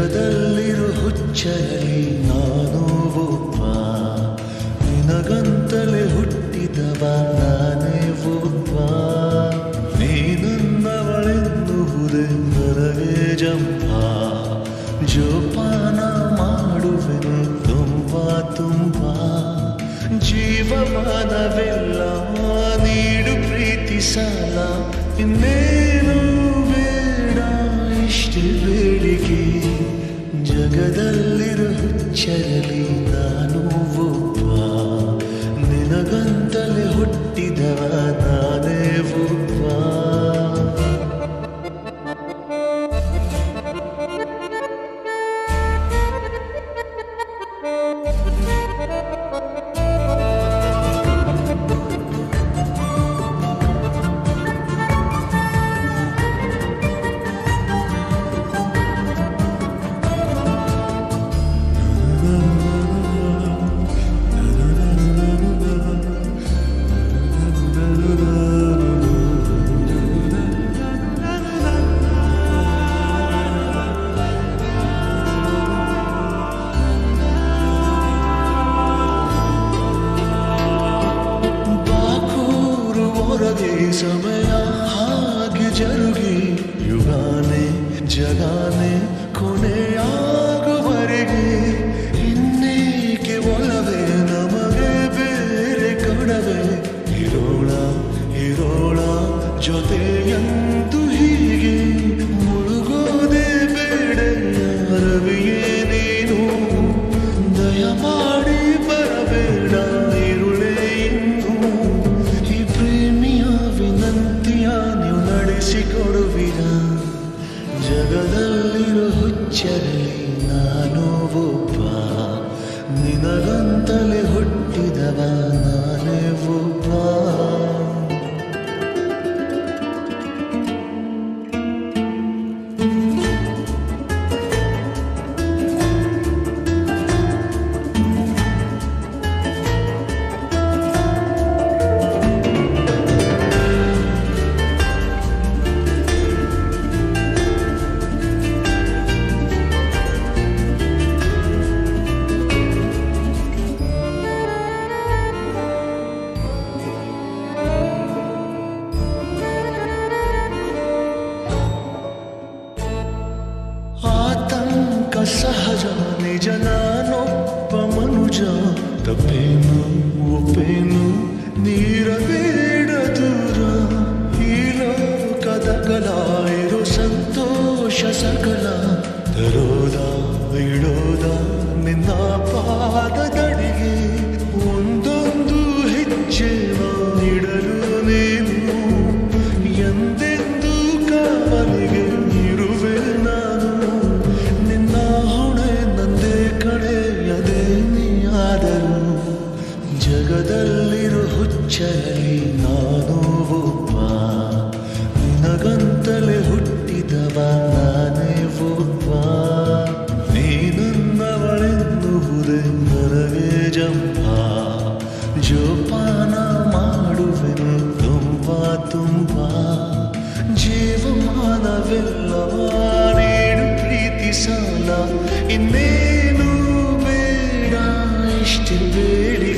ಜಗದಲ್ಲಿರೋ ಹುಚ್ಚರಲ್ಲಿ ನಾನು ಒಬ್ಬ, ನಿನಗಂತಲೇ ಹುಟ್ಟಿದವ ನಾನೇ ಒಬ್ಬ. ನೀನನ್ನವಳೆನ್ನುವುದೇ ನನಗೆ ಜಂಭ, ಜೋಪಾನ ಮಾಡುವೆನು ತುಂಬ ತುಂಬ. ಜೀವಮಾನವೆಲ್ಲ ನೀಡು ಪ್ರೀತಿ ಸಾಲ, ಇನ್ನೇನು ಬೇಡ ಇಷ್ಟೇ ಬೇಡಿಕೆ. ಜಗದಲ್ಲಿರೋ ಹುಚ್ಚರಲಿ ನಾನು ಒಬ್ಬ, ನಿನಗಂತಲೇ ಹುಟ್ಟಿದವ ನಾನೇ ಒಬ್ಬ. ಸಮಯ ಹಾಗೆ ಜರುಗಿ ಯುಗಾನೆ ಜಗಾನೆ ಕೊನೆಯಾಗುವರೆಗೆ, ಇನ್ನೇಕೆ ಒಲವೇ ನಮಗೆ ಬೇರೆ ಕಡವೆ. ಇರೋಣ ಇರೋಣ ಜೊತೆಯಂತೂ ಹೀಗೆ, ಮುಳುಗೋದೆ ಬೇಡ ರವಿಯೇ ನೀನು. ದಯಮಾಡಿ ಬರಬೇಡ ಇರುಳೇ ಇನ್ನು, ಈ ಪ್ರೇಮಿಯ ವಿನಂತಿಯ ನೀವು ನಡೆಸಿಕೊಡುವಿರ. ಜಗದಲ್ಲಿರೋ ಹುಚ್ಚರಲ್ಲಿ ನಾನು ಒಬ್ಬ, ನಿನಗಂತಲೇ ಹುಟ್ಟಿದವ ನಾನೇ ಒಬ್ಬ. ಆತಂಕ ಸಹಜ ನಿಜ, ನಾನೊಬ್ಬ ಮನುಜ. ತಪ್ಪೇನು ಒಪ್ಪೇನು ನೀರಬೇಡ ದೂರ, ಈ ಲೋಕದ ಕಲ ಇರೋ ಸಂತೋಷ ಸಕಲ. ತರೋದ ಇಡೋದ ನಿನ್ನ ಪಾದದಡಿಗೆ, ಒಂದೊಂದು ಹೆಜ್ಜೆ ನೀಡಲು ನೀನು. ಎಂದೆಂದು ಕಾವಲಿಗೆ ಇರುವೆ ನಾನು, ನಿನ್ನ ಹೊಣೆ ನಂದೇ ಕಡೆಯದೇ ನೀಯಾದರು. ಜಗದಲ್ಲಿರೋ ಹುಚ್ಚರಲ್ಲಿ ನಾನು ಒಬ್ಬ, ನಿನಗಂತಲೇ ಹುಟ್ಟಿದವ ನಾನೇ ಒಬ್ಬ. ನೀನನ್ನವಳೆನ್ನುವುದೇ ನನಗೆ ಜಂಭ, ಜೋಪಾನ ಮಾಡುವೆನು ತುಂಬ ತುಂಬ. ಜೀವಮಾನವೆಲ್ಲ ನೀಡು ಪ್ರೀತಿ ಸಾಲ, ಇನ್ನೇನು ಬೇಡ ಇಷ್ಟೇ ಬೇಡಿ.